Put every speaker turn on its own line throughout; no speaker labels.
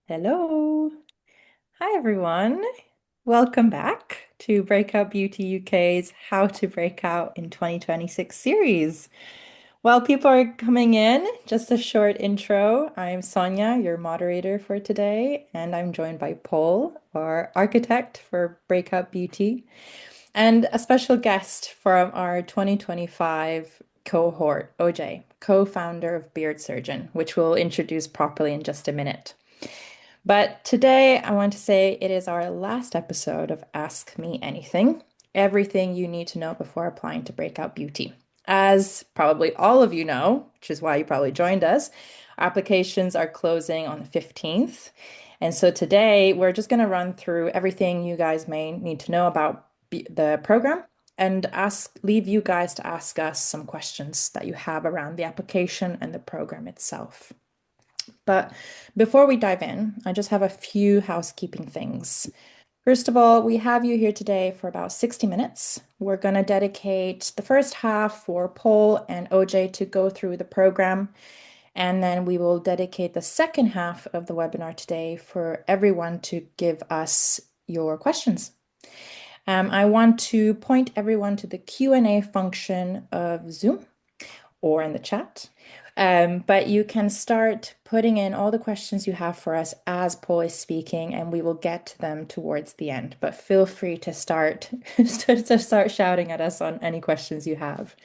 Hello. Hi, everyone. Welcome back to Breakout Beauty UK's How to Break Out in 2026 series. While people are coming in, just a short intro. I'm Sonia, your moderator for today, and I'm joined by Paul, our architect for Breakout Beauty, and a special guest from our 2025 cohort, OJ, co-founder of Beard Surgeon, which we'll introduce properly in just a minute. But today, I want to say it is our last episode of Ask Me Anything, everything you need to know before applying to Breakout Beauty. As probably all of you know, which is why you probably joined us, applications are closing on the 15th. And so today, we're just going to run through everything you guys may need to know about the program and leave you guys to ask us some questions that you have around the application and the program itself. But before we dive in, I just have a few housekeeping things. First of all, we have you here today for about 60 minutes. We're going to dedicate the first half for Paul and OJ to go through the program, and then we will dedicate the second half of the webinar today for everyone to give us your questions. I want to point everyone to the Q&A function of Zoom or in the chat. But you can start putting in all the questions you have for us as Paul is speaking, and we will get to them towards the end. But feel free to start to start shouting at us on any questions you have.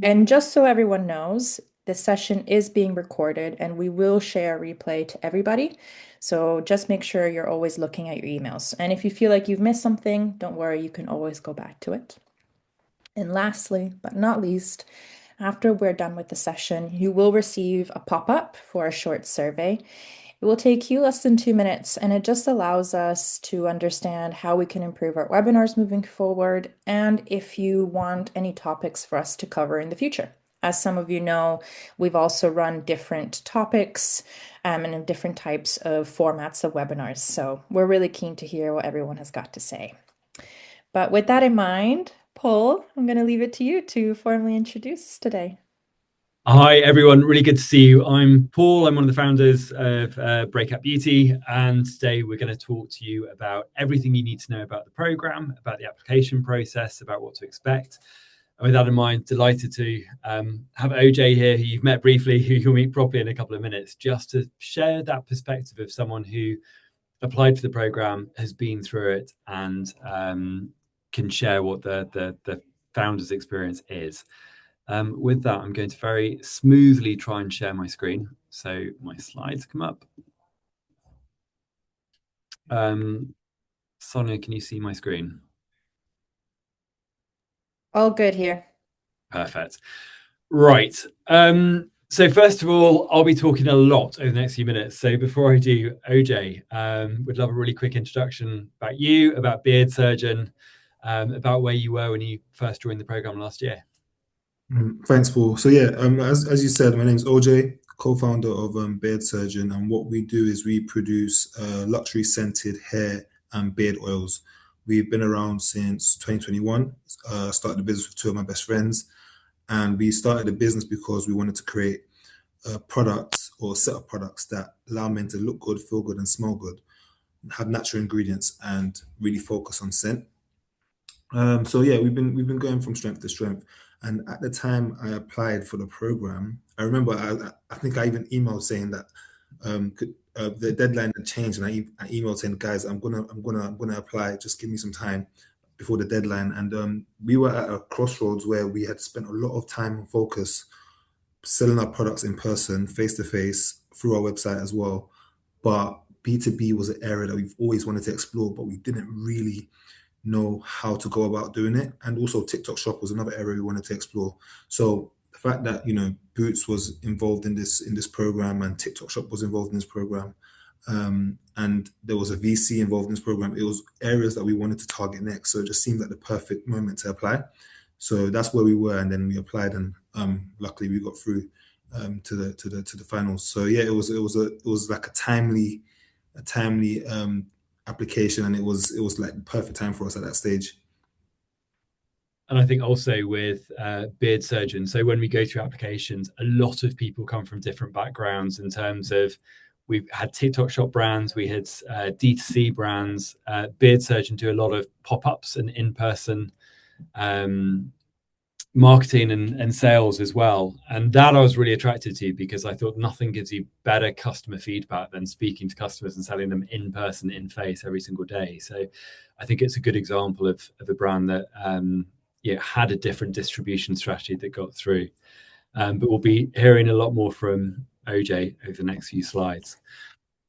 And just so everyone knows, this session is being recorded and we will share a replay to everybody. So just make sure you're always looking at your emails. And if you feel like you've missed something, don't worry, you can always go back to it. And lastly, but not least, after we're done with the session, you will receive a pop-up for a short survey. It will take you less than 2 minutes, and it just allows us to understand how we can improve our webinars moving forward, and if you want any topics for us to cover in the future. As some of you know, we've also run different topics and in different types of formats of webinars. So we're really keen to hear what everyone has got to say. But with that in mind, Paul, I'm going to leave it to you to formally introduce today.
Hi, everyone. Really good to see you. I'm Paul. I'm one of the founders of Breakout Beauty. And today we're going to talk to you about everything you need to know about the program, about the application process, about what to expect. And with that in mind, delighted to have OJ here, who you've met briefly, who you'll meet properly in a couple of minutes, just to share that perspective of someone who applied for the program, has been through it, and can share what the founder's experience is. With that, I'm going to very smoothly try and share my screen so my slides come up. Sonia, can you see my screen?
All good here.
Perfect. Right. So first of all, I'll be talking a lot over the next few minutes. So before I do, OJ, would love a really quick introduction about you, about Beard Surgeon, about where you were when you first joined the program last year.
Thanks, Paul. So yeah, as you said, my name's OJ, co-founder of Beard Surgeon, and what we do is we produce luxury scented hair and beard oils. We've been around since 2021. Started the business with two of my best friends, and we started the business because we wanted to create products or a set of products that allow men to look good, feel good, and smell good, have natural ingredients, and really focus on scent. So yeah, we've been going from strength to strength. And at the time I applied for the program, I remember I think I even emailed saying that the deadline had changed, and I emailed saying, guys, I'm gonna apply. Just give me some time before the deadline. And we were at a crossroads where we had spent a lot of time and focus selling our products in person, face to face, through our website as well. But B2B was an area that we've always wanted to explore, but we didn't really know how to go about doing it. And also TikTok Shop was another area we wanted to explore. So the fact that, Boots was involved in this program, and TikTok Shop was involved in this program, and there was a VC involved in this program, it was areas that we wanted to target next. So it just seemed like the perfect moment to apply. So that's where we were, and then we applied, and luckily we got through to the finals. So yeah, it was like a timely application, and it was like the perfect time for us at that stage.
And I think also with Beard Surgeon, so when we go through applications, a lot of people come from different backgrounds in terms of We've had TikTok shop brands, we had D2C brands, Beard Surgeon do a lot of pop-ups and in-person marketing and sales as well. And that I was really attracted to because I thought nothing gives you better customer feedback than speaking to customers and selling them in person, in face every single day. So I think it's a good example of a brand that had a different distribution strategy that got through. But we'll be hearing a lot more from OJ over the next few slides.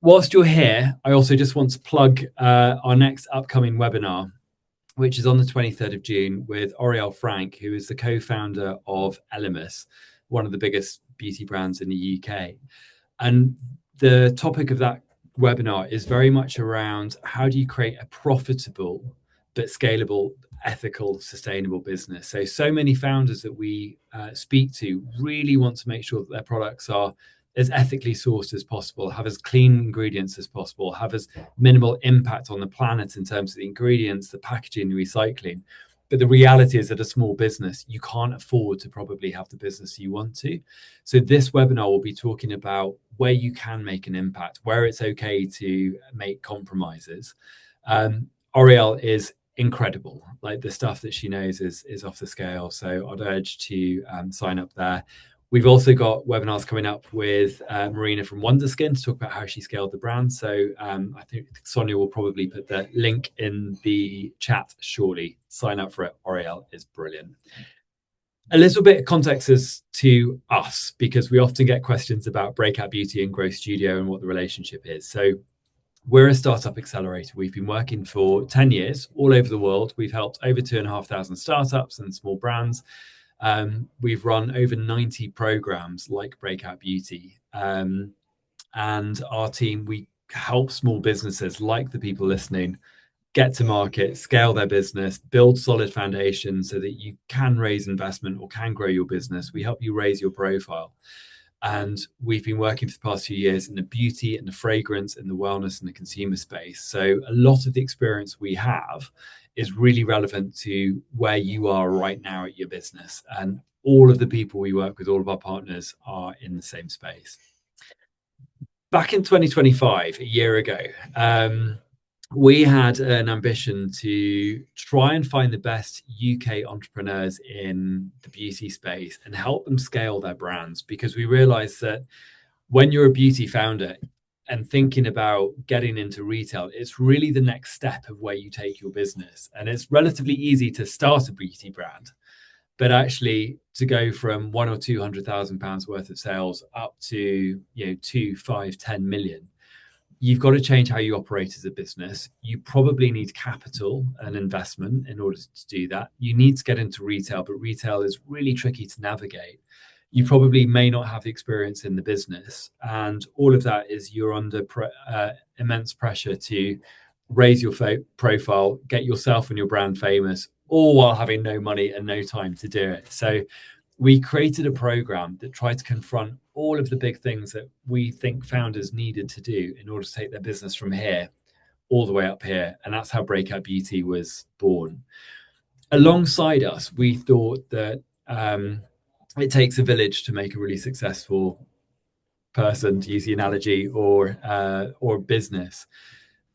Whilst you're here, I also just want to plug our next upcoming webinar, which is on the 23rd of June with Oriel Frank, who is the co-founder of Elemis, one of the biggest beauty brands in the UK. And the topic of that webinar is very much around how do you create a profitable but scalable, ethical, sustainable business. So many founders that we speak to really want to make sure that their products are as ethically sourced as possible, have as clean ingredients as possible, have as minimal impact on the planet in terms of the ingredients, the packaging, the recycling. But the reality is that a small business, you can't afford to probably have the business you want to. So this webinar will be talking about where you can make an impact, where it's okay to make compromises. Oriel is incredible. Like, the stuff that she knows is off the scale. So I'd urge to sign up there. We've also got webinars coming up with Marina from Wonderskin to talk about how she scaled the brand. So I think Sonia will probably put the link in the chat shortly. Sign up for it. Oriel is brilliant. A little bit of context as to us, because we often get questions about Breakout Beauty and Growth Studio and what the relationship is. So we're a startup accelerator. We've been working for 10 years all over the world. We've helped over 2,500 startups and small brands. We've run over 90 programs like Breakout Beauty. And our team, we help small businesses like the people listening get to market, scale their business, build solid foundations so that you can raise investment or can grow your business. We help you raise your profile. And we've been working for the past few years in the beauty and the fragrance and the wellness and the consumer space. So a lot of the experience we have is really relevant to where you are right now at your business. And all of the people we work with, all of our partners, are in the same space. Back in 2025, a year ago, we had an ambition to try and find the best UK entrepreneurs in the beauty space and help them scale their brands, because we realized that when you're a beauty founder and thinking about getting into retail, it's really the next step of where you take your business. And it's relatively easy to start a beauty brand, but actually to go from 100,000 or 200,000 pounds worth of sales up to 2, 5, 10 million, you've got to change how you operate as a business. You probably need capital and investment in order to do that. You need to get into retail, but retail is really tricky to navigate. You probably may not have the experience in the business, and all of that is you're under immense pressure to raise your profile, get yourself and your brand famous, all while having no money and no time to do it. So we created a program that tried to confront all of the big things that we think founders needed to do in order to take their business from here all the way up here. And that's how Breakout Beauty was born. Alongside us, we thought that it takes a village to make a really successful person, to use the analogy, or business.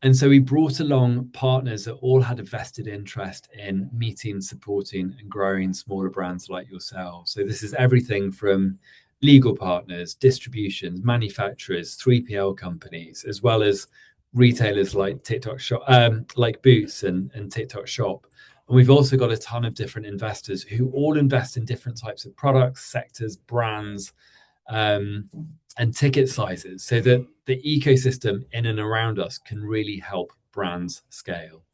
And so we brought along partners that all had a vested interest in meeting, supporting, and growing smaller brands like yourselves. So this is everything from legal partners, distributions, manufacturers, 3PL companies, as well as retailers like TikTok Shop, like Boots and TikTok Shop. And we've also got a ton of different investors who all invest in different types of products, sectors, brands, and ticket sizes, so that the ecosystem in and around us can really help brands scale.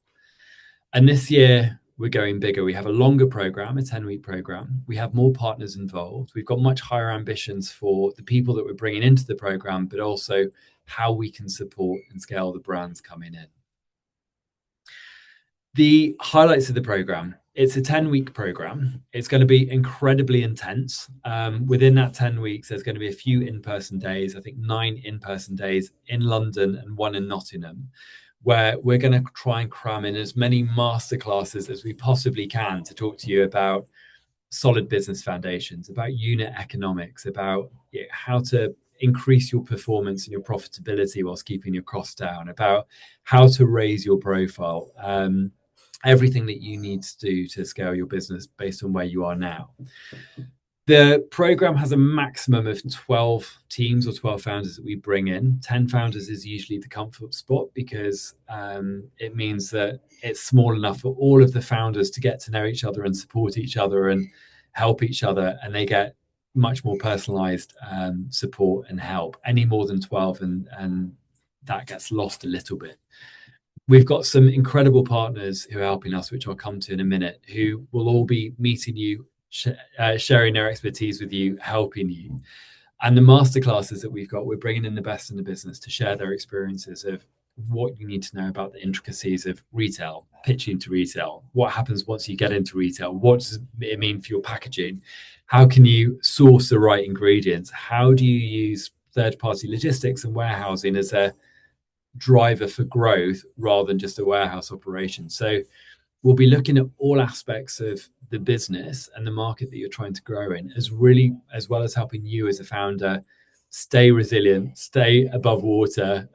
And this year we're going bigger. We have a longer program, a 10-week program. We have more partners involved. We've got much higher ambitions for the people that we're bringing into the program, but also how we can support and scale the brands coming in. The highlights of the program: it's a 10-week program. It's going to be incredibly intense. Within that 10 weeks, there's going to be a few in-person days, I think 9 in-person days in London and 1 in Nottingham, where we're going to try and cram in as many masterclasses as we possibly can to talk to you about solid business foundations, about unit economics, about how to increase your performance and your profitability whilst keeping your costs down, about how to raise your profile, everything that you need to do to scale your business based on where you are now. The program has a maximum of 12 teams or 12 founders that we bring in. 10 founders is usually the comfort spot, because it means that it's small enough for all of the founders to get to know each other and support each other and help each other, and they get much more personalized support and help. Any more than 12 and that gets lost a little bit. We've got some incredible partners who are helping us, which I'll come to in a minute, who will all be meeting you, sharing their expertise with you, helping you. And the masterclasses that we've got, we're bringing in the best in the business to share their experiences of what you need to know about the intricacies of retail, pitching to retail, what happens once you get into retail, what does it mean for your packaging, how can you source the right ingredients, how do you use third-party logistics and warehousing as a driver for growth rather than just a warehouse operation. So we'll be looking at all aspects of the business and the market that you're trying to grow in, as well as helping you as a founder stay resilient, stay above water.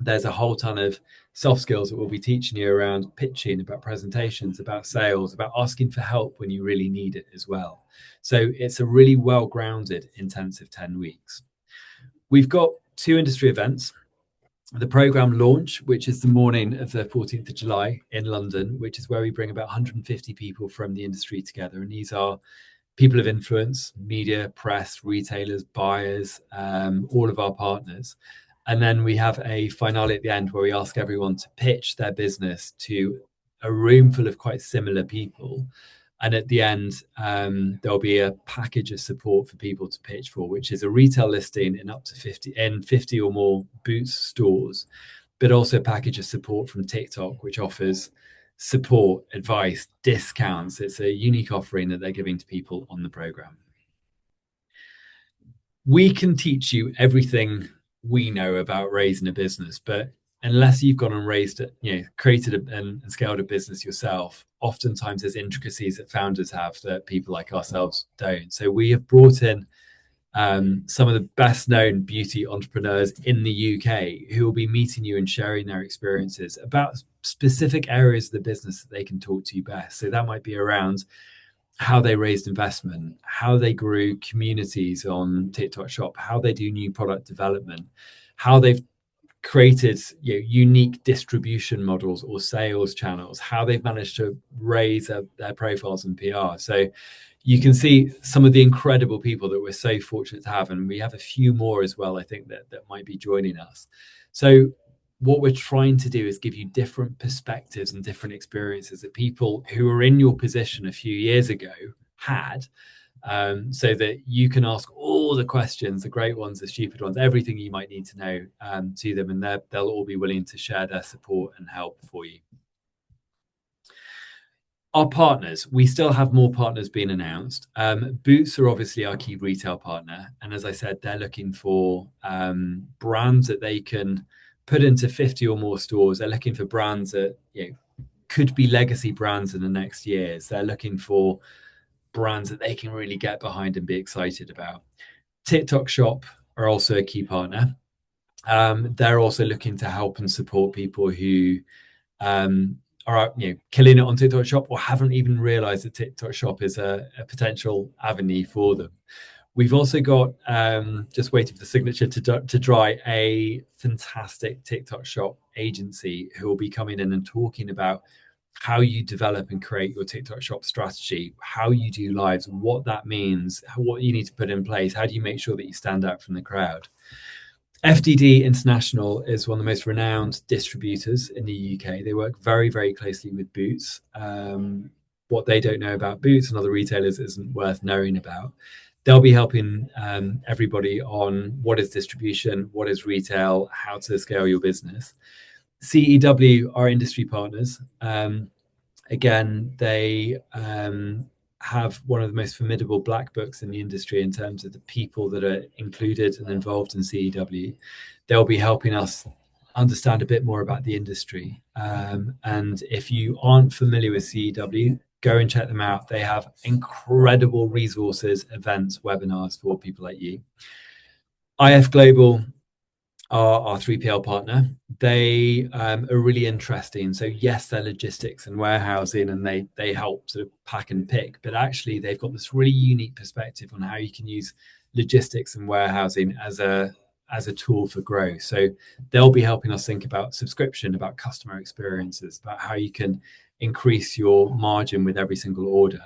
There's a whole ton of soft skills that we'll be teaching you around pitching, about presentations, about sales, about asking for help when you really need it as well. So it's a really well-grounded, intensive 10 weeks. We've got 2 industry events. The program launch, which is the morning of the 14th of July in London, which is where we bring about 150 people from the industry together. And these are people of influence, media, press, retailers, buyers, all of our partners. And then we have a finale at the end where we ask everyone to pitch their business to a room full of quite similar people. And at the end, there'll be a package of support for people to pitch for, which is a retail listing in up to 50 or more Boots stores, but also a package of support from TikTok, which offers support, advice, discounts. It's a unique offering that they're giving to people on the program. We can teach you everything we know about raising a business, but unless you've gone and raised it, created and scaled a business yourself, oftentimes there's intricacies that founders have that people like ourselves don't. So we have brought in some of the best known beauty entrepreneurs in the UK who will be meeting you and sharing their experiences about specific areas of the business that they can talk to you best. So that might be around how they raised investment, how they grew communities on TikTok Shop, how they do new product development, how they've created unique distribution models or sales channels, how they've managed to raise their profiles and PR. So you can see some of the incredible people that we're so fortunate to have, and we have a few more as well, I think, that might be joining us. So what we're trying to do is give you different perspectives and different experiences that people who were in your position a few years ago had, so that you can ask all the questions, the great ones, the stupid ones, everything you might need to know to them, and they'll all be willing to share their support and help for you. Our partners, we still have more partners being announced. Boots are obviously our key retail partner, and as I said, they're looking for brands that they can put into 50 or more stores. They're looking for brands that could be legacy brands in the next years. They're looking for brands that they can really get behind and be excited about. TikTok Shop are also a key partner. They're also looking to help and support people who are killing it on TikTok Shop or haven't even realized that TikTok Shop is a potential avenue for them. We've also got, just waiting for the signature to dry, a fantastic TikTok Shop agency who will be coming in and talking about how you develop and create your TikTok Shop strategy, how you do lives, what that means, what you need to put in place, how do you make sure that you stand out from the crowd. FDD International is one of the most renowned distributors in the UK. They work very, very closely with Boots. What they don't know about Boots and other retailers isn't worth knowing about. They'll be helping everybody on what is distribution, what is retail, how to scale your business. CEW are industry partners. Again, they have one of the most formidable black books in the industry in terms of the people that are included and involved in CEW. They'll be helping us understand a bit more about the industry. And if you aren't familiar with CEW, go and check them out. They have incredible resources, events, webinars for people like you. IF Global our 3PL partner. They are really interesting. So yes, they're logistics and warehousing, and they help sort of pack and pick, but actually they've got this really unique perspective on how you can use logistics and warehousing as a tool for growth. So they'll be helping us think about subscription, about customer experiences, about how you can increase your margin with every single order.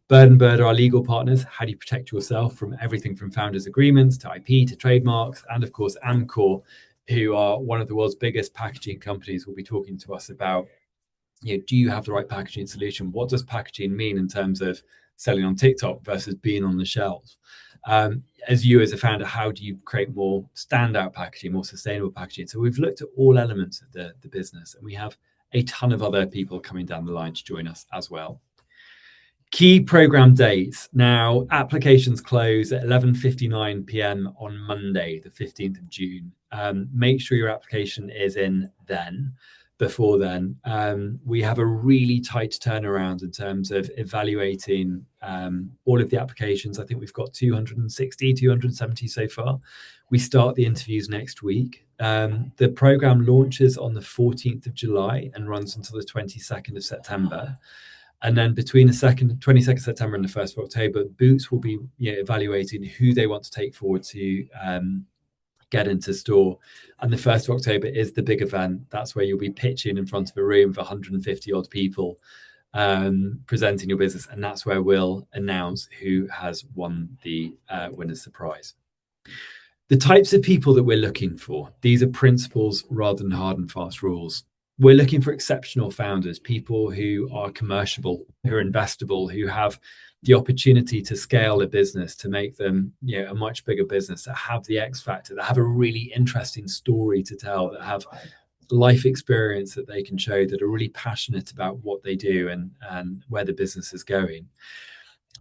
Bird are our legal partners. How do you protect yourself from everything from founders' agreements to IP to trademarks? And of course, Amcor, who are one of the world's biggest packaging companies, will be talking to us about, do you have the right packaging solution? What does packaging mean in terms of selling on TikTok versus being on the shelves? As a founder, how do you create more standout packaging, more sustainable packaging? So we've looked at all elements of the business, and we have a ton of other people coming down the line to join us as well. Key program dates. Now, applications close at 11:59 p.m. on Monday, the 15th of June. Make sure your application is in before then. We have a really tight turnaround in terms of evaluating all of the applications. I think we've got 260, 270 so far. We start the interviews next week. The program launches on the 14th of July and runs until the 22nd of September. And then between the 22nd September and the 1st of October, Boots will be evaluating who they want to take forward to get into store. And the 1st of October is the big event. That's where you'll be pitching in front of a room of 150 odd people, presenting your business. And that's where we'll announce who has won the winner's prize. The types of people that we're looking for, these are principles rather than hard and fast rules. We're looking for exceptional founders, people who are commerciable, who are investable, who have the opportunity to scale a business, to make them a much bigger business, that have the X factor, that have a really interesting story to tell, that have life experience that they can show, that are really passionate about what they do and where the business is going.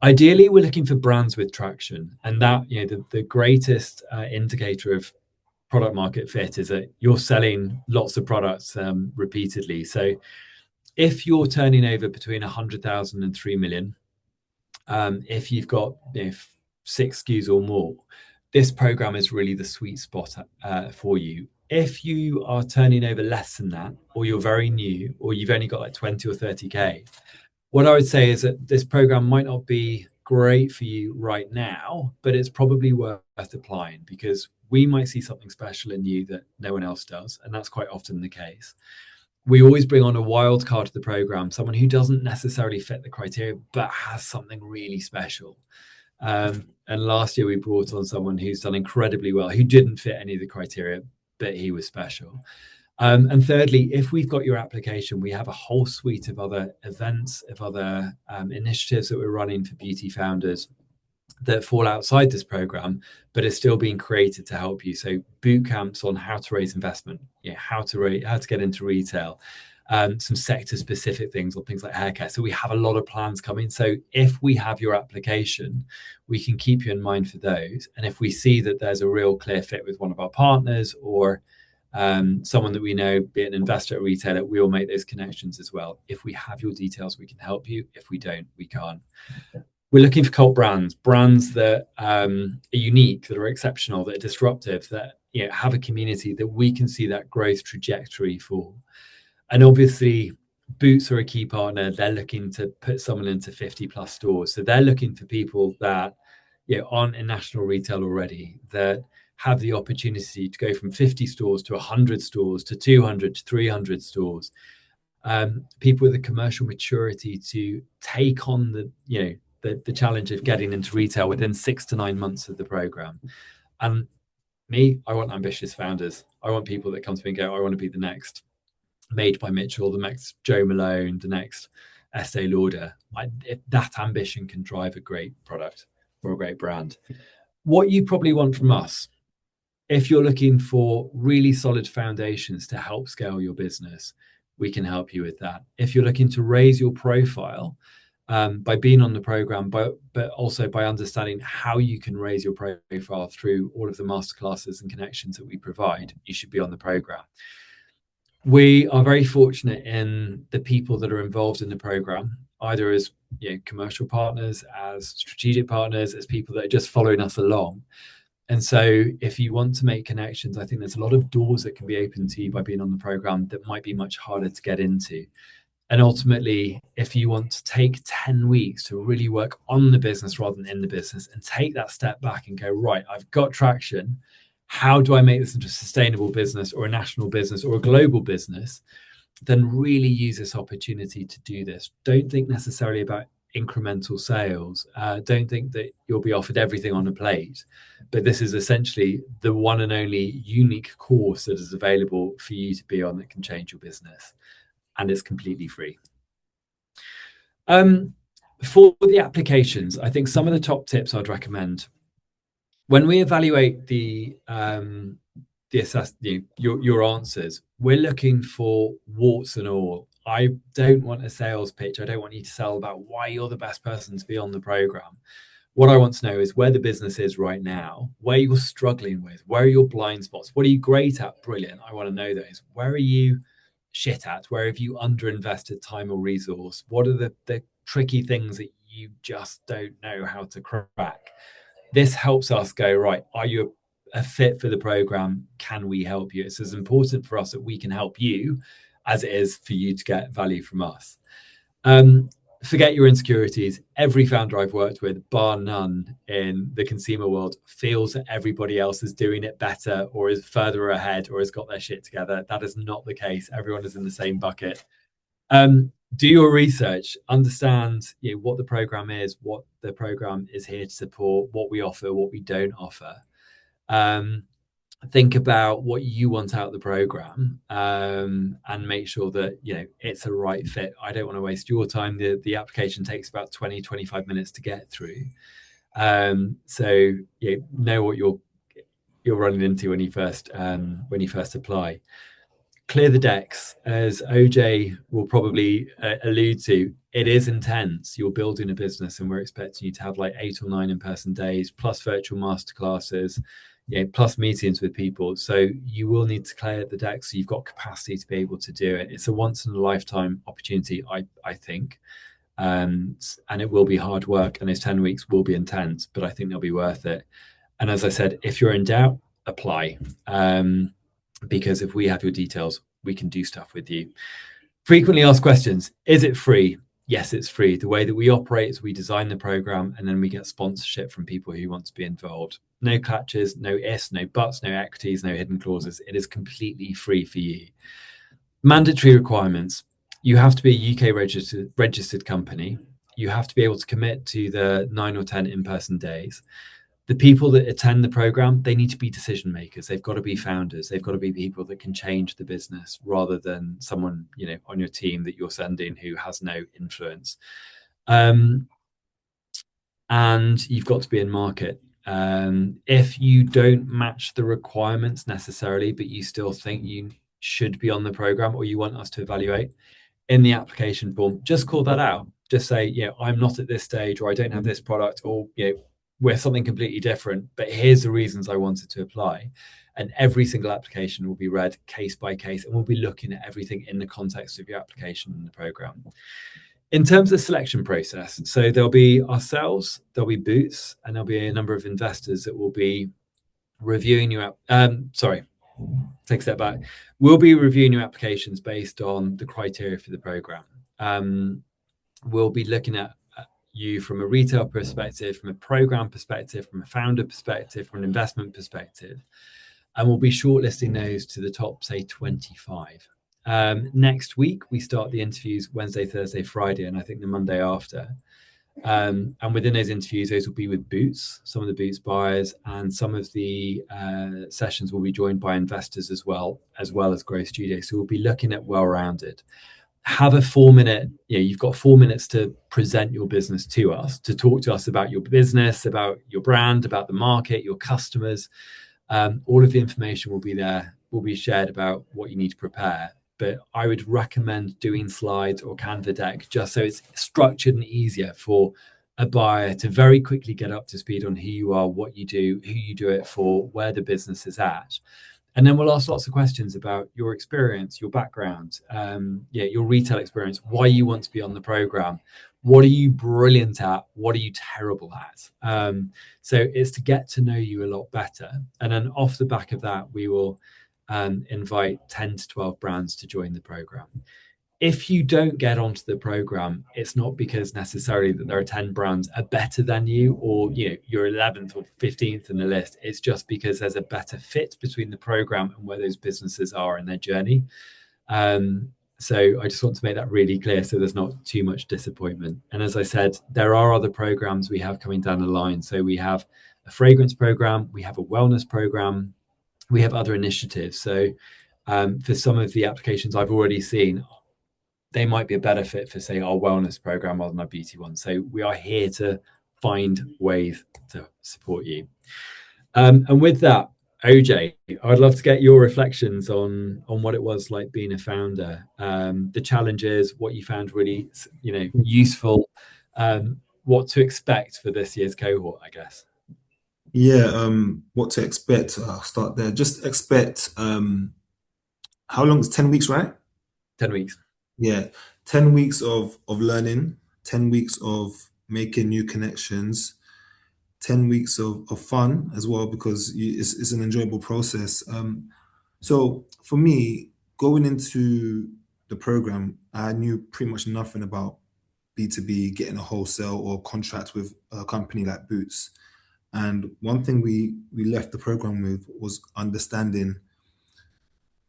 Ideally, we're looking for brands with traction, and that the greatest indicator of product market fit is that you're selling lots of products repeatedly. So if you're turning over between 100,000 and 3 million, if you've got 6 SKUs or more, this program is really the sweet spot for you. If you are turning over less than that, or you're very new, or you've only got like 20 or 30K, what I would say is that this program might not be great for you right now, but it's probably worth applying, because we might see something special in you that no one else does, and that's quite often the case. We always bring on a wild card to the program, someone who doesn't necessarily fit the criteria but has something really special. And last year we brought on someone who's done incredibly well, who didn't fit any of the criteria, but he was special. And thirdly, if we've got your application, we have a whole suite of other events, of other initiatives that we're running for beauty founders that fall outside this program, but are still being created to help you. So boot camps on how to raise investment, how to get into retail, some sector specific things, or things like haircare. So we have a lot of plans coming. So if we have your application, we can keep you in mind for those. And if we see that there's a real clear fit with one of our partners, or someone that we know, be it an investor or retailer, we will make those connections as well. If we have your details, we can help you. If we don't, we can't. We're looking for cult brands that are unique, that are exceptional, that are disruptive, that have a community that we can see that growth trajectory for. And obviously, Boots are a key partner. They're looking to put someone into 50 plus stores. So they're looking for people that aren't in national retail already, that have the opportunity to go from 50 stores to 100 stores to 200 to 300 stores. People with the commercial maturity to take on the challenge of getting into retail within 6 to 9 months of the program. And me, I want ambitious founders. I want people that come to me and go, I want to be the next Made by Mitchell, the next Joe Malone, the next Estee Lauder. That ambition can drive a great product or a great brand. What you probably want from us, if you're looking for really solid foundations to help scale your business, we can help you with that. If you're looking to raise your profile by being on the program, but also by understanding how you can raise your profile through all of the masterclasses and connections that we provide, you should be on the program. We are very fortunate in the people that are involved in the program, either as commercial partners, as strategic partners, as people that are just following us along. And so if you want to make connections, I think there's a lot of doors that can be opened to you by being on the program that might be much harder to get into. And ultimately, if you want to take 10 weeks to really work on the business rather than in the business and take that step back and go, right, I've got traction. How do I make this into a sustainable business or a national business or a global business? Then really use this opportunity to do this. Don't think necessarily about incremental sales. Don't think that you'll be offered everything on a plate, but this is essentially the one and only unique course that is available for you to be on that can change your business, and it's completely free. For the applications, I think some of the top tips I'd recommend when we evaluate your answers, we're looking for warts and all. I don't want a sales pitch. I don't want you to sell about why you're the best person to be on the program. What I want to know is where the business is right now, where you're struggling with, where are your blind spots, what are you great at? Brilliant. I want to know those. Where are you shit at? Where have you underinvested time or resource? What are the tricky things that you just don't know how to crack? This helps us go, right, are you a fit for the program? Can we help you? It's as important for us that we can help you as it is for you to get value from us. Forget your insecurities. Every founder I've worked with, bar none in the consumer world, feels that everybody else is doing it better or is further ahead or has got their shit together. That is not the case. Everyone is in the same bucket. Do your research, understand what the program is, what the program is here to support, what we offer, what we don't offer. Think about what you want out of the program, and make sure that it's a right fit. I don't want to waste your time. The application takes about 20-25 minutes to get through. So know what you're running into when you first apply. Clear the decks, as OJ will probably allude to. It is intense. You're building a business, and we're expecting you to have like 8 or 9 in-person days, plus virtual masterclasses, plus meetings with people. So you will need to clear the decks so you've got capacity to be able to do it. It's a once in a lifetime opportunity, I think, and it will be hard work, and those 10 weeks will be intense, but I think they'll be worth it. And as I said, if you're in doubt, apply. Because if we have your details, we can do stuff with you. Frequently asked questions. Is it free? Yes, it's free. The way that we operate is we design the program and then we get sponsorship from people who want to be involved. No catches, no ifs, no buts, no equities, no hidden clauses. It is completely free for you. Mandatory requirements. You have to be a UK registered company. You have to be able to commit to the 9 or 10 in-person days. The people that attend the program, they need to be decision makers. They've got to be founders. They've got to be people that can change the business rather than someone, on your team that you're sending who has no influence. And you've got to be in market. If you don't match the requirements necessarily, but you still think you should be on the program or you want us to evaluate, in the application form, just call that out. Just say, I'm not at this stage, or I don't have this product, or, we're something completely different, but here's the reasons I wanted to apply. And every single application will be read case by case, and we'll be looking at everything in the context of your application in the program. In terms of the selection process, so there'll be ourselves, there'll be Boots, and there'll be a number of investors that will be reviewing your take a step back. We'll be reviewing your applications based on the criteria for the program. We'll be looking at you from a retail perspective, from a program perspective, from a founder perspective, from an investment perspective, and we'll be shortlisting those to the top, say, 25. Next week, we start the interviews Wednesday, Thursday, Friday, and I think the Monday after. And within those interviews, those will be with Boots, some of the Boots buyers, and some of the sessions will be joined by investors as well as Growth Studio. So we'll be looking at well-rounded. Have a 4-minute, you've got 4 minutes to present your business to us, to talk to us about your business, about your brand, about the market, your customers. All of the information will be there, will be shared about what you need to prepare. But I would recommend doing slides or Canva deck just so it's structured and easier for a buyer to very quickly get up to speed on who you are, what you do, who you do it for, where the business is at. And then we'll ask lots of questions about your experience, your background, your retail experience, why you want to be on the program, What are you brilliant at? What are you terrible at? So it's to get to know you a lot better. And then off the back of that, we will invite 10 to 12 brands to join the program. If you don't get onto the program, it's not because necessarily that there are 10 brands are better than you, or you're 11th or 15th in the list. It's just because there's a better fit between the program and where those businesses are in their journey. So I just want to make that really clear so there's not too much disappointment. And as I said, there are other programs we have coming down the line. So we have a fragrance program, we have a wellness program, we have other initiatives. So for some of the applications I've already seen, they might be a better fit for, say, our wellness program rather than our beauty one. So we are here to find ways to support you. And with that, OJ, I'd love to get your reflections on what it was like being a founder, the challenges, what you found really, useful, what to expect for this year's cohort, I guess.
Yeah, what to expect? I'll start there. Just expect how long is 10 weeks, right?
10 weeks.
Yeah, 10 weeks of learning, 10 weeks of making new connections, 10 weeks of fun as well, because it's an enjoyable process. So for me, going into the program, I knew pretty much nothing about B2B, getting a wholesale or contract with a company like Boots. And one thing we left the program with was understanding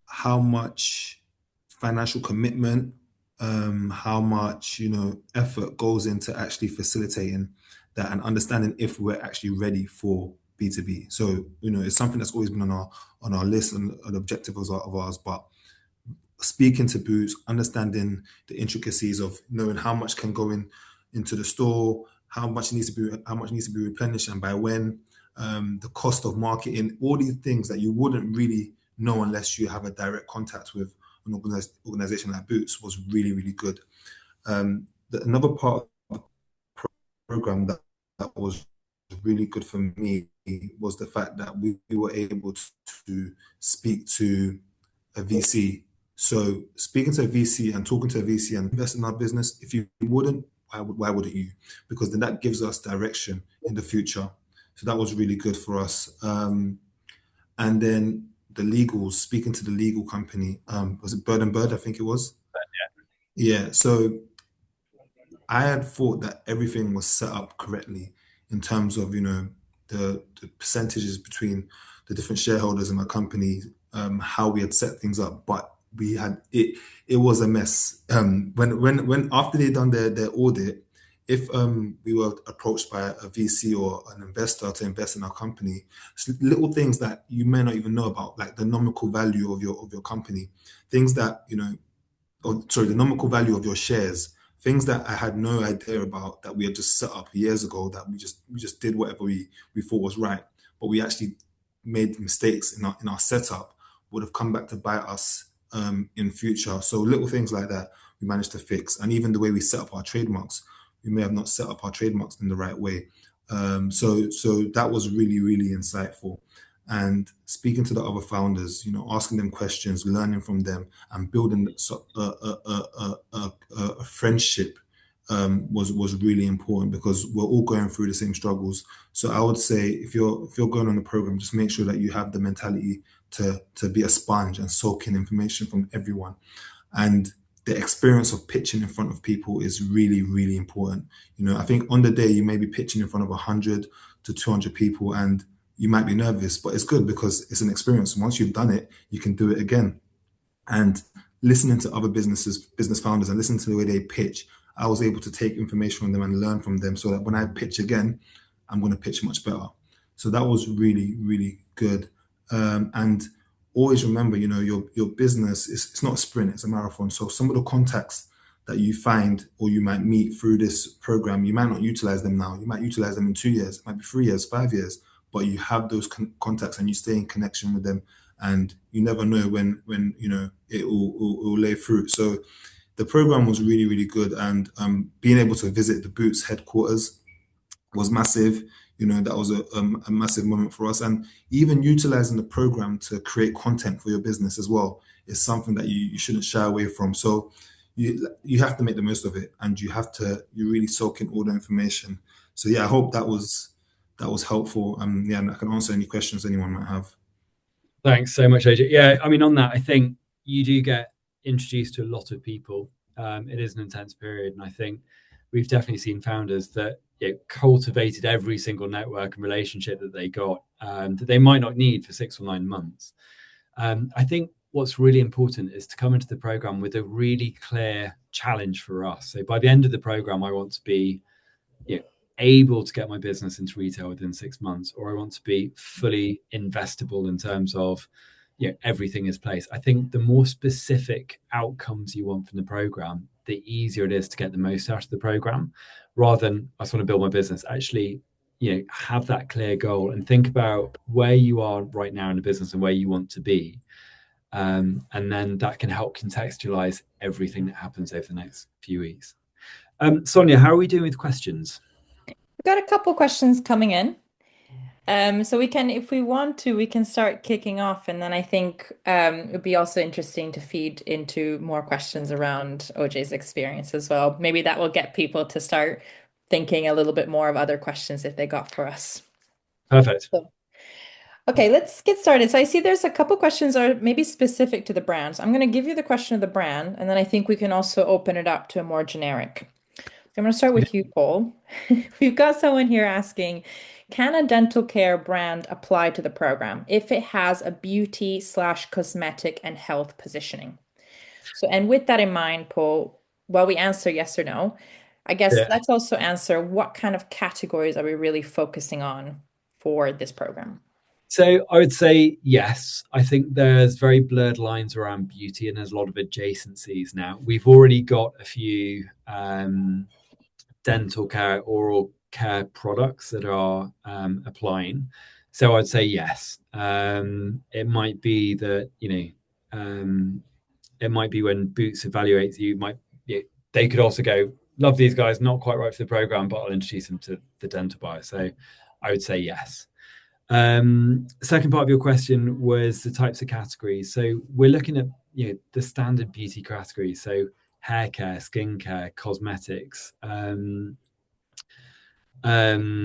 how much financial commitment, how much effort goes into actually facilitating that and understanding if we're actually ready for B2B. So it's something that's always been on our list and an objective of ours, but speaking to Boots, understanding the intricacies of knowing how much can go into the store, how much needs to be replenished, and by when, the cost of marketing, all these things that you wouldn't really know unless you have a direct contact with an organization like Boots was really, really good. Another part of the program that was really good for me was the fact that we were able to speak to a VC. So speaking to a VC and talking to a VC and invest in our business, if you wouldn't, why wouldn't you? Because then that gives us direction in the future. So that was really good for us. And then the legals, speaking to the legal company, was it Bird and Bird? I think it was. Yeah. So I had thought that everything was set up correctly in terms of, the percentages between the different shareholders in my company, how we had set things up, but we had it was a mess. When after they done their audit, if we were approached by a VC or an investor to invest in our company, little things that you may not even know about, like the nominal value of your company, things that or sorry, the nominal value of your shares, things that I had no idea about that we had just set up years ago, that we just did whatever we thought was right, but we actually made mistakes in our setup, would have come back to bite us in future. So little things like that we managed to fix, and even the way we set up our trademarks, we may have not set up our trademarks in the right way. So that was really, really insightful. And speaking to the other founders, asking them questions, learning from them, and building a friendship was really important, because we're all going through the same struggles. So I would say if you're going on the program, just make sure that you have the mentality to be a sponge and soak in information from everyone. And the experience of pitching in front of people is really, really important. I think on the day you may be pitching in front of 100 to 200 people, and you might be nervous, but it's good because it's an experience. Once you've done it, you can do it again. And listening to other business founders, and listening to the way they pitch, I was able to take information from them and learn from them, so that when I pitch again, I'm going to pitch much better. So that was really, really good. And always remember, your business is, it's not a sprint, it's a marathon. So some of the contacts that you find or you might meet through this program, you might not utilize them now. You might utilize them in 2 years, it might be 3 years, 5 years, but you have those contacts and you stay in connection with them, and you never know when it will lay fruit. So the program was really, really good, and being able to visit the Boots headquarters was massive. That was a massive moment for us. And even utilizing the program to create content for your business as well is something that you shouldn't shy away from. So you have to make the most of it, and you really soak in all the information. So yeah, I hope that was helpful. Yeah, and I can answer any questions anyone might have.
Thanks so much, AJ. Yeah, I mean, on that, I think you do get introduced to a lot of people. It is an intense period, and I think we've definitely seen founders that cultivated every single network and relationship that they got that they might not need for 6 or 9 months. I think what's really important is to come into the program with a really clear challenge for us. So by the end of the program, I want to be you know, able to get my business into retail within 6 months, or I want to be fully investable in terms of everything is placed. I think the more specific outcomes you want from the program, the easier it is to get the most out of the program, rather than I just want to build my business. Actually, have that clear goal and think about where you are right now in the business and where you want to be. And then that can help contextualize everything that happens over the next few weeks. Sonia, how are we doing with questions?
We've got a couple questions coming in. So we can, if we want to, we can start kicking off, and then I think it would be also interesting to feed into more questions around OJ's experience as well. Maybe that will get people to start thinking a little bit more of other questions that they got for us.
Perfect.
So, okay, let's get started. So I see there's a couple questions are maybe specific to the brands. I'm going to give you the question of the brand, and then I think we can also open it up to a more generic. So I'm going to start with you, Paul. We've got someone here asking, can a dental care brand apply to the program if it has a beauty slash cosmetic and health positioning? So, and with that in mind, Paul, while we answer yes or no, I guess
Yeah.
let's also answer what kind of categories are we really focusing on for this program?
So I would say yes. I think there's very blurred lines around beauty, and there's a lot of adjacencies now. We've already got a few dental care, oral care products that are applying. So I'd say yes. It might be that it might be when Boots evaluates you, they could also go, love these guys, not quite right for the program, but I'll introduce them to the dental buyer. So I would say yes. Second part of your question was the types of categories. So we're looking at the standard beauty categories. So hair care, skin care, cosmetics. We're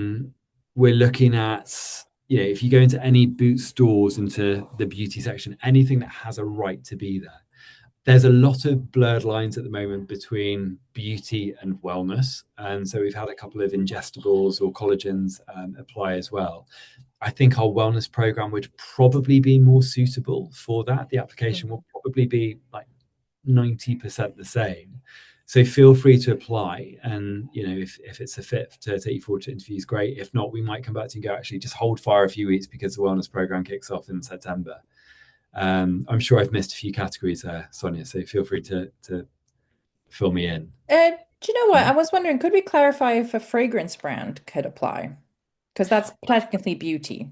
looking at if you go into any Boots stores, into the beauty section, anything that has a right to be there. There's a lot of blurred lines at the moment between beauty and wellness. And so we've had a couple of ingestibles or collagens apply as well. I think our wellness program would probably be more suitable for that. The application will probably be like 90% the same. So feel free to apply. And, if it's a fit to take you forward to interviews, great. If not, we might come back to you and go, actually, just hold fire a few weeks because the wellness program kicks off in September. I'm sure I've missed a few categories there, Sonia, so feel free to fill me in.
Do you know what? I was wondering, could we clarify if a fragrance brand could apply? Because that's technically beauty.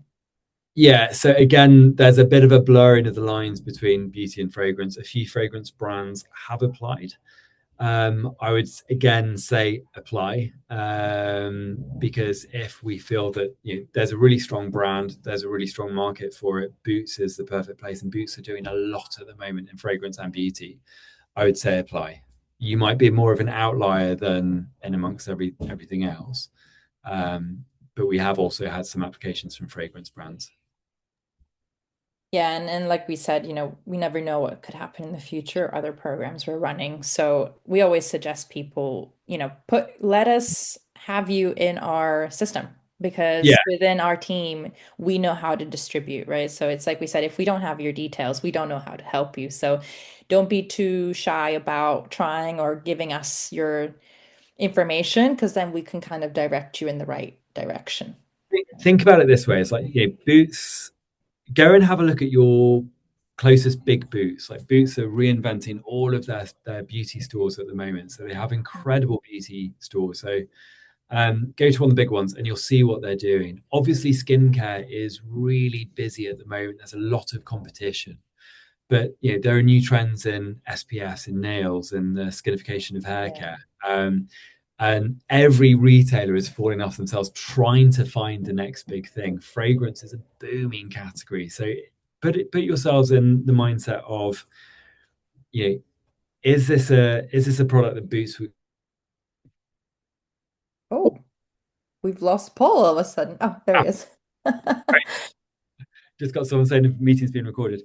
Yeah, so again, there's a bit of a blurring of the lines between beauty and fragrance. A few fragrance brands have applied. I would again say apply because if we feel that there's a really strong brand, there's a really strong market for it, Boots is the perfect place, and Boots are doing a lot at the moment in fragrance and beauty. I would say apply. You might be more of an outlier than in amongst everything else, but we have also had some applications from fragrance brands.
Yeah, and like we said, we never know what could happen in the future, other programs we're running. So we always suggest people, let us have you in our system
Yeah,
because within our team, we know how to distribute, right? So it's like we said, if we don't have your details, we don't know how to help you. So don't be too shy about trying or giving us your information because then we can kind of direct you in the right direction.
think about it this way: it's like Boots. Go and have a look at your closest big Boots. Like Boots are reinventing all of their beauty stores at the moment, so they have incredible beauty stores. So go to one of the big ones and you'll see what they're doing. Obviously, skincare is really busy at the moment. There's a lot of competition, but there are new trends in SPS, in nails, and the skinification of hair
Yeah.
care. And every retailer is falling off themselves trying to find the next big thing. Fragrance is a booming category. So put yourselves in the mindset of, is this a product that Boots
Oh, we've lost Paul all of a sudden. Oh, there he
ah,
is.
just got someone saying the meeting's being recorded.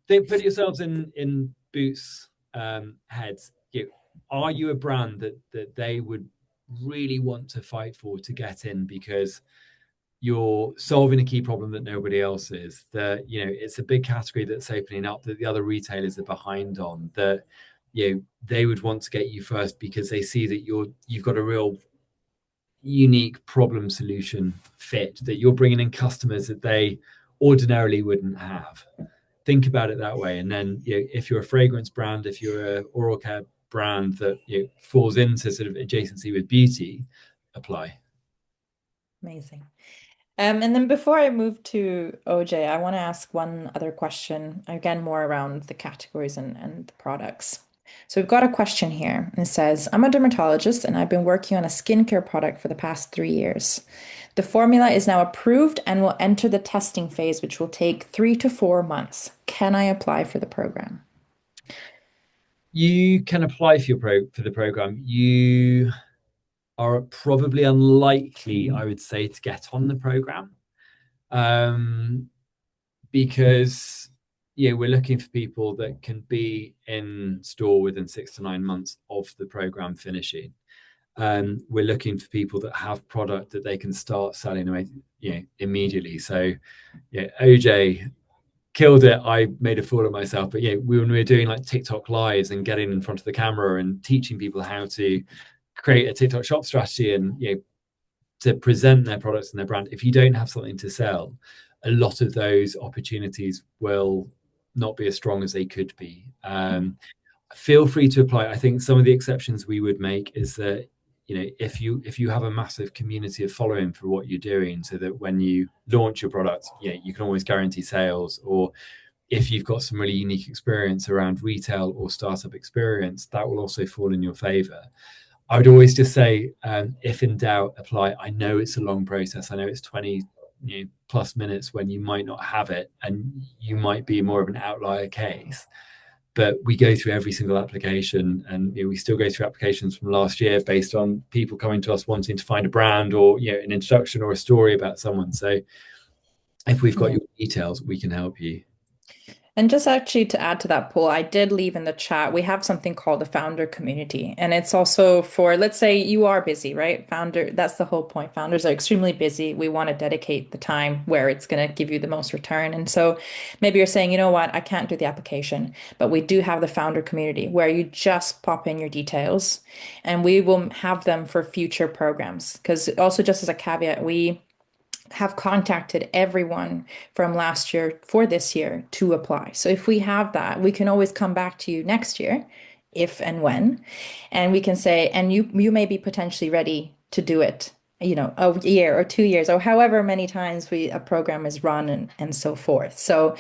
Think, put yourselves in Boots heads. Are you a brand that they would really want to fight for to get in because you're solving a key problem that nobody else is? That it's a big category that's opening up that the other retailers are behind on. That they would want to get you first because they see that you've got a real unique problem solution fit, that you're bringing in customers that they ordinarily wouldn't have. Think about it that way. And then if you're a fragrance brand, if you're a oral care brand that falls into sort of adjacency with beauty, apply.
Amazing. And then before I move to OJ, I want to ask one other question, again, more around the categories and the products. So we've got a question here. It says, I'm a dermatologist and I've been working on a skincare product for the past 3 years. The formula is now approved and will enter the testing phase, which will take 3 to 4 months. Can I apply for the program?
You can apply for the program. You are probably unlikely, I would say, to get on the program, because we're looking for people that can be in store within 6 to 9 months of the program finishing. We're looking for people that have product that they can start selling away, immediately. So, OJ killed it. I made a fool of myself, but when we were doing like TikTok lives and getting in front of the camera and teaching people how to create a TikTok shop strategy and to present their products and their brand, if you don't have something to sell, a lot of those opportunities will not be as strong as they could be. Feel free to apply. I think some of the exceptions we would make is that if you have a massive community of following for what you're doing, so that when you launch your product, you can always guarantee sales, or if you've got some really unique experience around retail or startup experience, that will also fall in your favor. I would always just say, if in doubt, apply. I know it's a long process. I know it's 20 plus minutes when you might not have it and you might be more of an outlier case. But we go through every single application, and we still go through applications from last year based on people coming to us wanting to find a brand or an introduction or a story about someone. So if we've got
Yeah.
your details, we can help you.
And just actually to add to that, poll, I did leave in the chat. We have something called the founder community. And it's also for, let's say you are busy, right? Founder, that's the whole point. Founders are extremely busy. We want to dedicate the time where it's going to give you the most return. And so maybe you're saying, you know what, I can't do the application, but we do have the founder community where you just pop in your details and we will have them for future programs. Because also, just as a caveat, we have contacted everyone from last year for this year to apply. So if we have that, we can always come back to you next year, if and when, and we can say, and you may be potentially ready to do it, a year or 2 years or however many times a program is run and so forth. So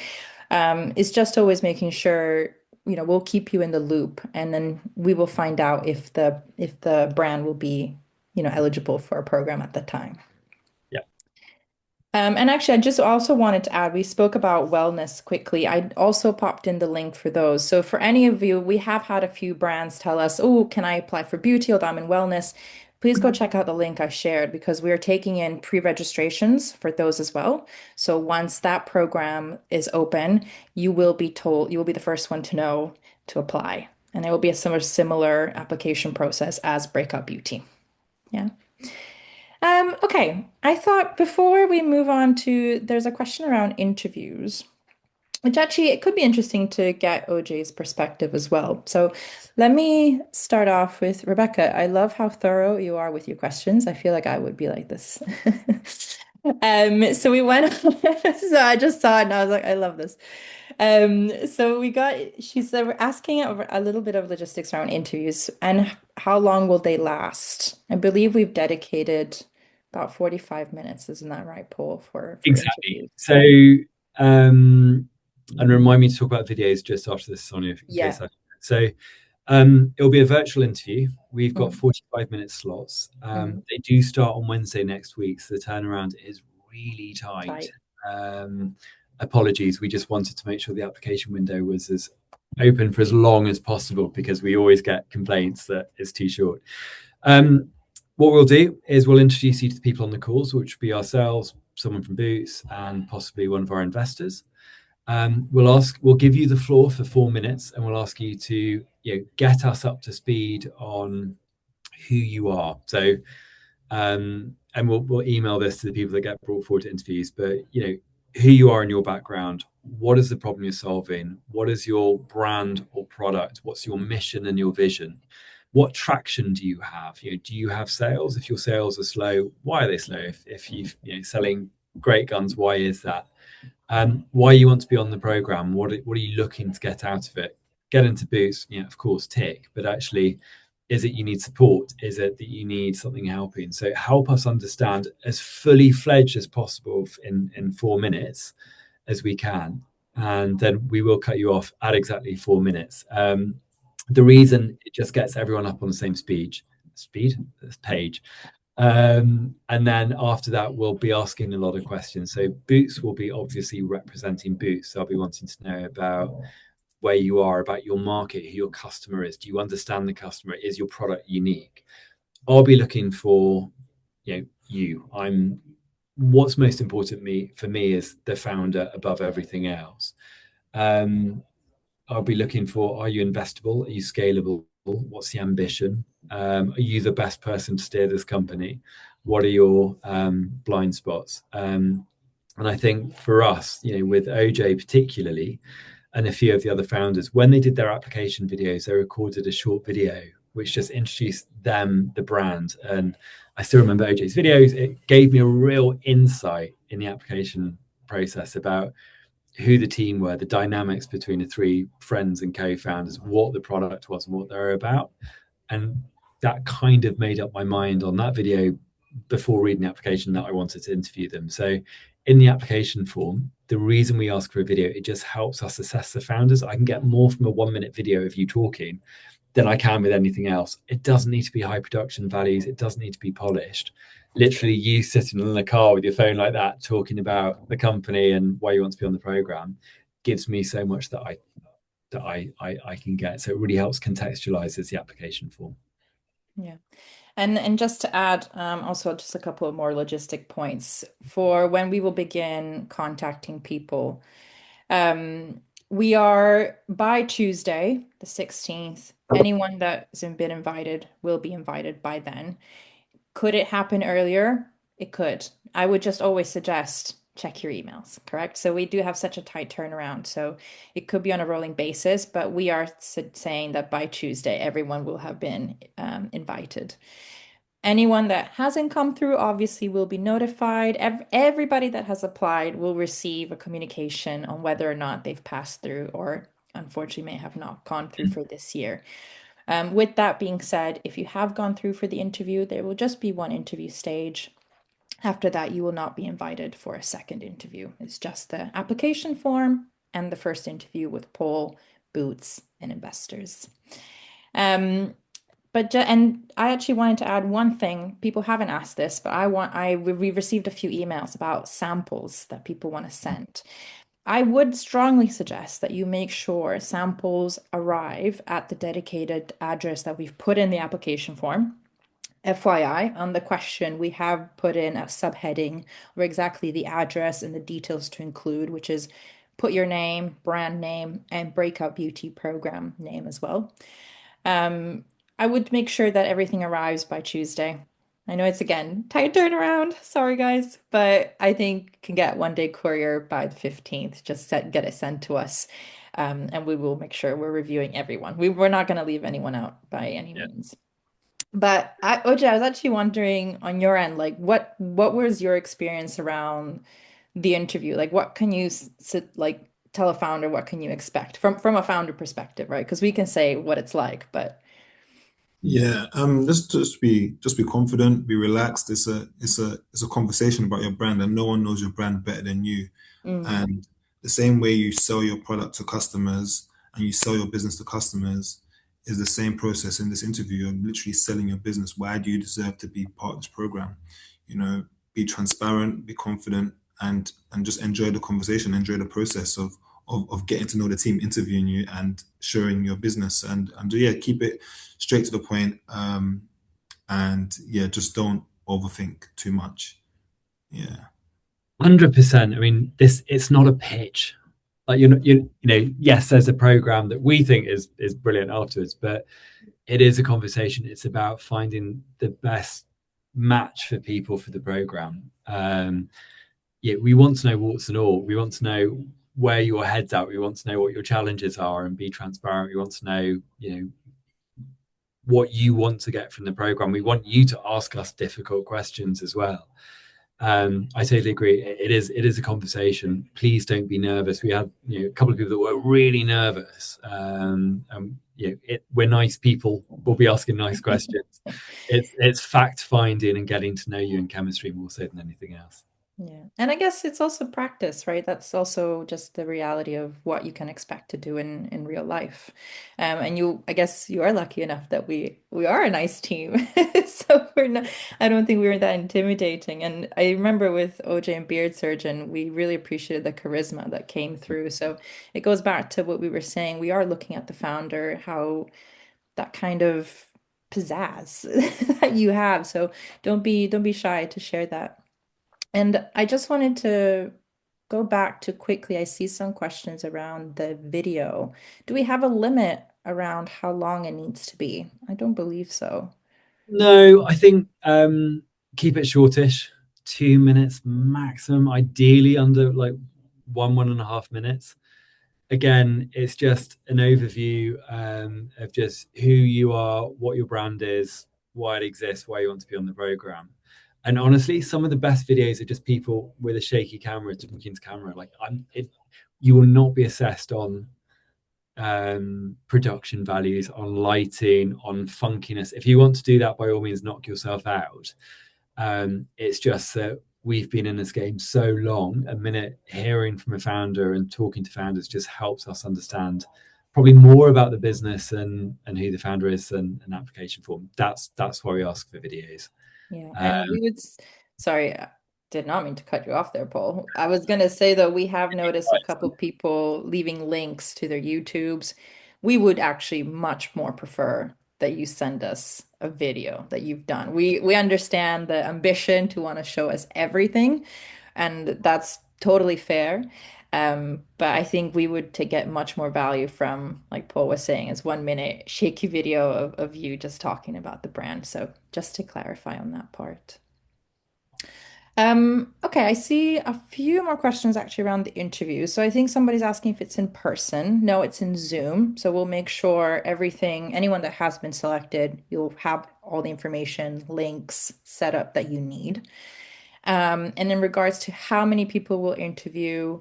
it's just always making sure, we'll keep you in the loop and then we will find out if the brand will be, eligible for a program at the time.
Yeah.
And actually, I just also wanted to add, we spoke about wellness quickly. I also popped in the link for those. So for any of you, we have had a few brands tell us, oh, can I apply for beauty or I'm in wellness? Please go check out the link I shared because we are taking in pre-registrations for those as well. So once that program is open, you will be the first one to know to apply. And it will be a similar application process as Breakout Beauty. Yeah. Okay, I thought before we move on to, there's a question around interviews, which actually it could be interesting to get OJ's perspective as well. So let me start off with Rebecca. I love how thorough you are with your questions. I feel like I would be like this. So we went, so I just saw it and I was like, I love this. So she said we're asking a little bit of logistics around interviews and how long will they last? I believe we've dedicated about 45 minutes, isn't that right, Paul, for
Exactly.
interviews?
So, and remind me to talk about videos just after this, Sonia, in
Yeah.
case I. So, it'll be a virtual interview. We've got
Mm,
45-minute slots.
mhm.
They do start on Wednesday next week, so the turnaround is really tight.
Tight.
Apologies. We just wanted to make sure the application window was as open for as long as possible because we always get complaints that it's too short. What we'll do is we'll introduce you to the people on the calls, which will be ourselves, someone from Boots, and possibly one of our investors. We'll give you the floor for 4 minutes, and we'll ask you to get us up to speed on who you are. So, and we'll email this to the people that get brought forward to interviews. But who you are in your background, what is the problem you're solving, what is your brand or product, what's your mission and your vision, what traction do you have? Do you have sales? If your sales are slow, why are they slow? If you're selling great guns, why is that? Why you want to be on the program? What are you looking to get out of it? Get into Boots, of course, tick. But actually, is it you need support? Is it that you need something helping? So help us understand as fully fledged as possible in 4 minutes as we can, and then we will cut you off at exactly 4 minutes. The reason it just gets everyone up on the same page. And then after that, we'll be asking a lot of questions. So Boots will be obviously representing Boots. They'll be wanting to know about where you are, about your market, who your customer is. Do you understand the customer? Is your product unique? I'll be looking for you. What's most important for me is the founder above everything else. I'll be looking for, are you investable? Are you scalable? What's the ambition? Are you the best person to steer this company? What are your blind spots? And I think for us, with OJ particularly, and a few of the other founders, when they did their application videos, they recorded a short video which just introduced them, the brand. And I still remember OJ's videos. It gave me a real insight in the application process about who the team were, the dynamics between the three friends and co-founders, what the product was and what they were about. And that kind of made up my mind on that video before reading the application that I wanted to interview them. So in the application form, the reason we ask for a video, it just helps us assess the founders. I can get more from a 1-minute video of you talking than I can with anything else. It doesn't need to be high production values. It doesn't need to be polished. Literally you sitting in the car with your phone like that, talking about the company and why you want to be on the program, gives me so much that I can get. So it really helps contextualize as the application form.
Yeah. And just to add, also just a couple of more logistic points for when we will begin contacting people. We are by Tuesday, the 16th. Anyone that's been invited will be invited by then. Could it happen earlier? It could. I would just always suggest check your emails, correct? So we do have such a tight turnaround. So it could be on a rolling basis, but we are saying that by Tuesday, everyone will have been invited. Anyone that hasn't come through obviously will be notified. Everybody that has applied will receive a communication on whether or not they've passed through or unfortunately may have not gone through for this year. With that being said, if you have gone through for the interview, there will just be one interview stage. After that, you will not be invited for a second interview. It's just the application form and the first interview with Paul, Boots, and investors. And I actually wanted to add one thing. People haven't asked this, but we received a few emails about samples that people want to send. I would strongly suggest that you make sure samples arrive at the dedicated address that we've put in the application form. FYI, on the question, we have put in a subheading where exactly the address and the details to include, which is put your name, brand name, and Breakout Beauty program name as well. I would make sure that everything arrives by Tuesday. I know it's again tight turnaround. Sorry, guys, but I think can get 1-day courier by the 15th. Just get it sent to us, and we will make sure we're reviewing everyone. We're not going to leave anyone out by any means. But OJ, I was actually wondering on your end, like what was your experience around the interview? Like, what can you tell a founder? What can you expect from a founder perspective, right? Because we can say what it's like, but.
Yeah, just be confident, be relaxed. It's a conversation about your brand, and no one knows your brand better than you.
Mm,
And the same way you sell your product to customers and you sell your business to customers is the same process in this interview. You're literally selling your business. Why do you deserve to be part of this program? Be transparent, be confident, and just enjoy the conversation, enjoy the process of of getting to know the team interviewing you and showing your business and yeah, keep it straight to the point. And yeah, just don't overthink too much. Yeah.
100%. I mean, it's not a pitch. Like yes, there's a program that we think is brilliant afterwards, but it is a conversation. It's about finding the best match for people for the program. Yeah, we want to know warts and all. We want to know where your head's at. We want to know what your challenges are and be transparent. We want to know, what you want to get from the program. We want you to ask us difficult questions as well. I totally agree. It is a conversation. Please don't be nervous. We had a couple of people that were really nervous. We're nice people. We'll be asking nice questions. It's fact finding and getting to know you in chemistry more so than anything else.
Yeah. And I guess it's also practice, right? That's also just the reality of what you can expect to do in real life. And I guess you are lucky enough that we are a nice team. So we're not, I don't think we were that intimidating. And I remember with OJ and Beard Surgeon, we really appreciated the charisma that came through. So it goes back to what we were saying. We are looking at the founder, how that kind of pizzazz that you have. So don't be shy to share that. And I just wanted to go back to quickly. I see some questions around the video. Do we have a limit around how long it needs to be? I don't believe so.
No, I think keep it shortish, 2 minutes maximum, ideally under like 1.5 minutes. Again, it's just an overview of just who you are, what your brand is, why it exists, why you want to be on the program. And honestly, some of the best videos are just people with a shaky camera talking to camera. Like you will not be assessed on production values, on lighting, on funkiness. If you want to do that, by all means, knock yourself out. It's just that we've been in this game so long. A minute hearing from a founder and talking to founders just helps us understand probably more about the business and who the founder is than an application form. That's why we ask for videos.
Yeah,
Uh,
and sorry, I did not mean to cut you off there, Paul. I was gonna say though, we have noticed a couple people leaving links to their YouTubes. We would actually much more prefer that you send us a video that you've done. We understand the ambition to want to show us everything, and that's totally fair. But I think we would to get much more value from, like Paul was saying, is 1 minute shaky video of you just talking about the brand. So just to clarify on that part. Okay, I see a few more questions actually around the interview. So I think somebody's asking if it's in person. No, it's in Zoom. So we'll make sure anyone that has been selected, you'll have all the information, links set up that you need. And in regards to how many people we'll interview,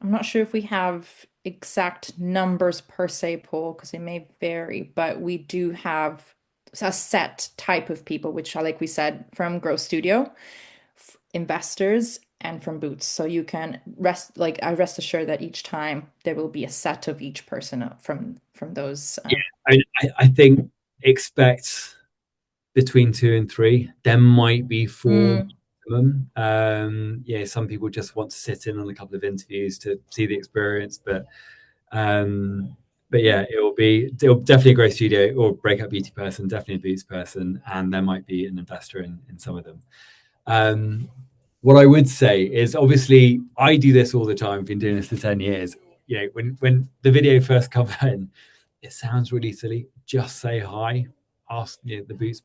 I'm not sure if we have exact numbers per se, Paul, because it may vary, but we do have a set type of people, which are, like we said, from Grow Studio, investors, and from Boots. So you can I rest assured that each time there will be a set of each person from those.
yeah, I think expect between 2 and 3. There might be 4
Mm,
them. Yeah, some people just want to sit in on a couple of interviews to see the experience, but yeah, it'll definitely a growth studio or breakout beauty person, definitely a boots person, and there might be an investor in some of them. What I would say is obviously I do this all the time. I've been doing this for 10 years. When the video first comes in, it sounds really silly. Just say hi, ask the boots.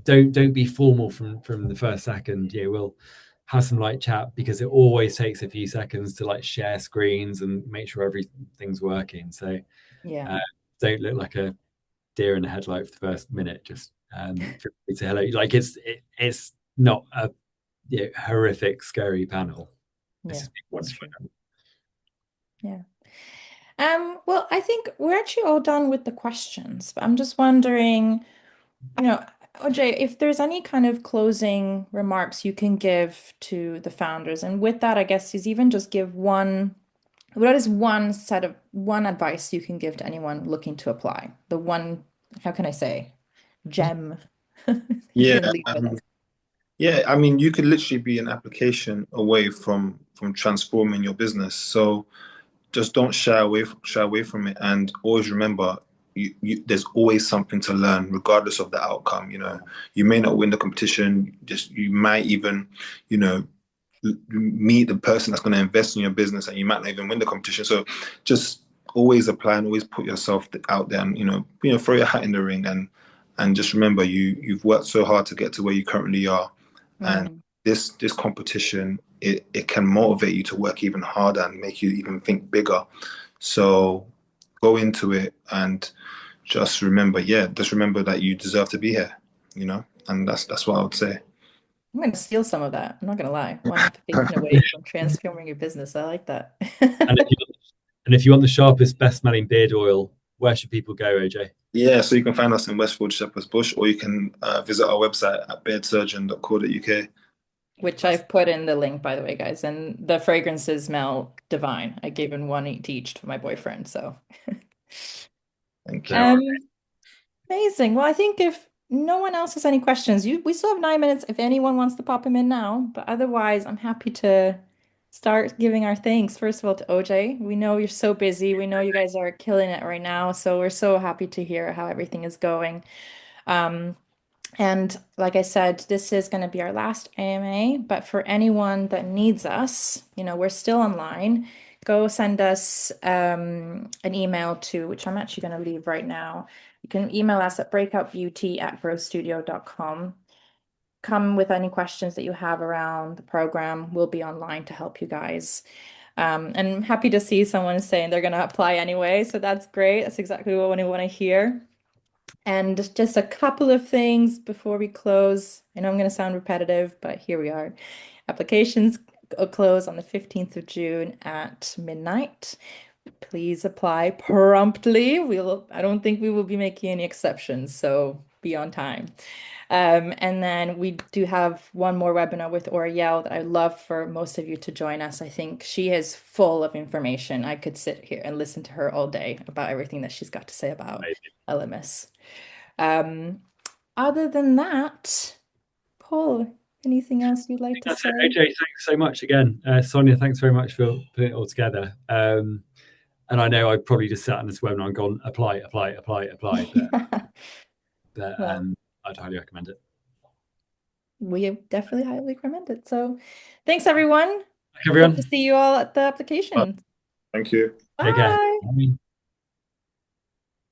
Don't be formal from the first second. We'll have some light chat because it always takes a few seconds to like share screens and make sure everything's working. So
yeah,
don't look like a deer in the headlight for the first minute. Just feel free to hello. Like it's not a horrific, scary panel. It's
yeah,
just
that's
wonderful.
true. Yeah. Well, I think we're actually all done with the questions, but I'm just wondering, you know, OJ, if there's any kind of closing remarks you can give to the founders, and with that, I guess is even just give what is one advice you can give to anyone looking to apply? The one, how can I say, gem you
Yeah.
can leave with us.
Yeah, I mean, you could literally be an application away from transforming your business. So just don't shy away from it, and always remember there's always something to learn, regardless of the outcome. You may not win the competition, just you might even, you know, meet the person that's going to invest in your business, and you might not even win the competition. So just always apply and always put yourself out there, and throw your hat in the ring, and just remember you've worked so hard to get to where you currently are, and
Mm.
this competition, it can motivate you to work even harder and make you even think bigger. So go into it and just remember that you deserve to be here, and that's what I would say.
I'm going to steal some of that. I'm not going to lie. One taken away from transforming your business. I like that.
And if you and if you want the sharpest, best smelling beard oil, where should people go, OJ?
Yeah, so you can find us in Westfield Shepherd's Bush, or you can visit our website at beardsurgeon.co.uk.
Which
That's
I've put in the link, by the way, guys. And the fragrances smell divine. I gave in one each to my boyfriend. So,
Thank you.
um, amazing. Well, I think if no one else has any questions, we still have 9 minutes if anyone wants to pop them in now. But otherwise, I'm happy to start giving our thanks. First of all, to OJ. We know you're so busy. We know you guys are killing it right now. So we're so happy to hear how everything is going. Um, And like I said, this is going to be our last AMA, but for anyone that needs us, we're still online. Go send us an email to, which I'm actually going to leave right now. You can email us at breakoutbeauty@growstudio.com. Come with any questions that you have around the program. We'll be online to help you guys. And I'm happy to see someone saying they're going to apply anyway. So that's great. That's exactly what we want to hear. And just a couple of things before we close. I know I'm going to sound repetitive, but here we are. Applications close on the 15th of June at midnight. Please apply promptly. I don't think we will be making any exceptions, so be on time. And then we do have one more webinar with Oriel that I'd love for most of you to join us. I think she is full of information. I could sit here and listen to her all day about everything that she's got to say about
Amazing.
LMS. Um, Other than that, Paul, anything else you'd like to
That's
say?
it. AJ, thanks so much again. Sonia, thanks very much for putting it all together. And I know I probably just sat on this webinar and gone apply, apply, apply, apply, but
Well,
I'd highly recommend it.
we definitely highly recommend it. So thanks, everyone.
Thank
Hope to
everyone.
see you all at the application.
Thank you.
Take care.
Bye.
Bye.